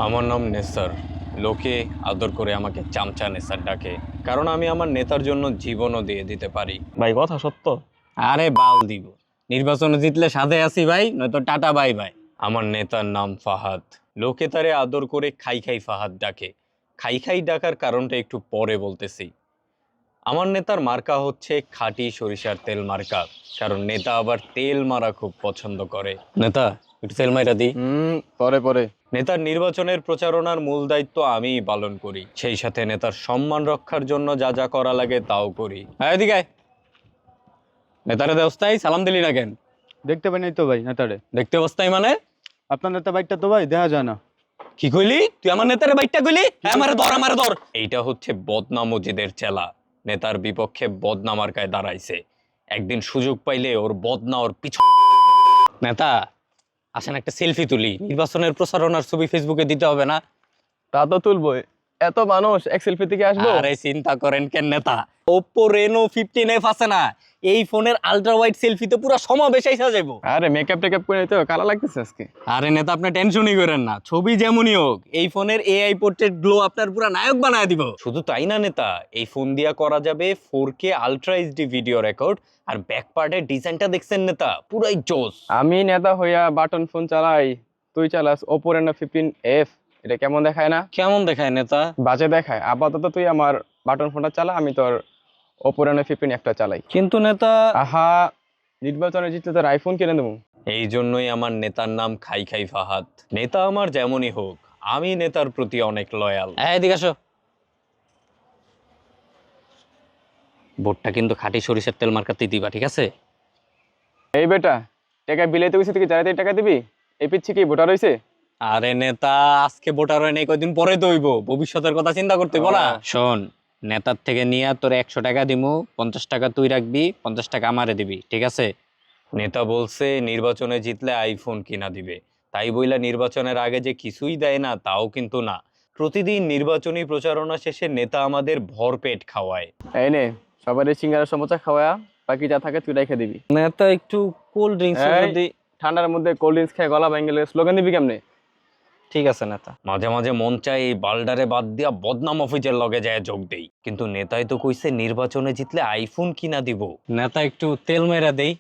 আমার নাম নেসার। লোকে আদর করে আমাকে চামচা নেসার ডাকে, কারণ আমি আমার নেতার জন্য জীবনও দিয়ে দিতে পারি। ভাই কথা সত্য। আরে বাল দিব, নির্বাচনে জিতলে সাথে আছি ভাই, নয়তো টাটা বাই বাই। আমার নেতার নাম ফাহাদ। লোকে তারে আদর করে খাই খাই ফাহাদ ডাকে। খাই খাই ডাকার কারণটা একটু পরে বলতেছি। আমার নেতার মার্কা হচ্ছে খাঁটি সরিষার তেল মার্কা, কারণ নেতা আবার তেল মারা খুব পছন্দ করে। নেতা একটু তেল মাইরা দি। পরে পরে। নেতার নির্বাচনের প্রচারণার মূল দায়িত্ব আমিই পালন করি, সেই সাথে নেতার সম্মান রক্ষার জন্য যা যা করা লাগে তাও করি। হ্যাঁ এদিকে আয়। নেতারে দেবস্থায় সালাম দিলি না কেন? দেখতে পাই নাই তো ভাই নেতারে। দেখতে অবস্থায় মানে? আপনার নেতা বাইকটা তো ভাই দেখা যায় না। কি কইলি তুই? আমার নেতারে বাইকটা কইলি? আমারে ধর, আমারে ধর। এইটা হচ্ছে বদনা মজিদের চেলা, নেতার বিপক্ষে বদনা মার্কায় দাঁড়াইছে। একদিন সুযোগ পাইলে ওর বদনা ওর পিছন। নেতা আসেন একটা সেলফি তুলি, নির্বাচনের প্রচারণার ছবি ফেসবুকে দিতে হবে না? তা তো তুলবই, এত মানুষ এক সেলফি থেকে আসবো। আরে চিন্তা করেন কেন নেতা, Oppo Reno 15F আছে না, এই ফোনের আলট্রা ওয়াইড সেলফিতে পুরো সমাবেশ আইসা যাবো। আরে মেকআপ টেকআপ করে তো কালা লাগতেছে আজকে। আরে নেতা আপনি টেনশনই করেন না, ছবি যেমনই হোক এই ফোনের এআই পোর্ট্রেট গ্লো আপনার পুরো নায়ক বানায় দিব। শুধু তাই না নেতা, এই ফোন দিয়া করা যাবে 4K ultra HD video record. আর ব্যাক পার্টের ডিজাইনটা দেখছেন নেতা, পুরাই জোস। আমি নেতা হইয়া বাটন ফোন চালাই, তুই চালাস Oppo Reno 15F। এটা কেমন দেখায় না? কেমন দেখায় নেতা? বাজে দেখায়। আপাতত তুই আমার বাটন ফোনটা চালা, আমি তোর Oppo Reno 15F চালাই। কিন্তু নেতা, আহা, নির্বাচনে জিতলে তোর আইফোন কিনে দেবো। এই জন্যই আমার নেতার নাম খাই খাই ফাহাদ। নেতা আমার যেমনই হোক, আমি নেতার প্রতি অনেক লয়াল। এদিকে আসো। ভোটটা কিন্তু খাঁটি সরিষার তেল মার্কাতেই দিবা, ঠিক আছে? এই বেটা, টাকা বিলাইতে গেছি থেকে যারাতে টাকা দিবি? এই পিচ্ছি কি ভোটার হইছে? আরে নেতা আজকে ভোটার হয় নাই, কয়দিন পরে তো হইব, ভবিষ্যতের কথা চিন্তা করতে হইব না? শোন, নেতার থেকে নিয়ে তোর 100 টাকা দিমু, 50 টাকা তুই রাখবি, 50 টাকা আমারে দিবি, ঠিক আছে? নেতা বলছে নির্বাচনে জিতলে আইফোন কিনা দিবে, তাই বইলা নির্বাচনের আগে যে কিছুই দেয় না তাও কিন্তু না। প্রতিদিন নির্বাচনী প্রচারণা শেষে নেতা আমাদের ভরপেট খাওয়ায়। এই নে, সবারই সিঙ্গারা সমোসা খাওয়া, বাকি যা থাকে তুই রেখে দিবি। নেতা একটু কোল্ড ড্রিঙ্কস এই, যদি। ঠান্ডার মধ্যে কোল্ড ড্রিঙ্কস খেয়ে গলা ভেঙে গেলে স্লোগান দিবি কেমনে? ঠিক আছে নেতা। মাঝে মাঝে মন চায় এই বালডারে বাদ দিয়া বদনাম অফিসের লগে যায় যোগ দেই, কিন্তু নেতাই তো কইছে নির্বাচনে জিতলে আইফোন কিনা দিব। নেতা একটু তেল মেরা দেই।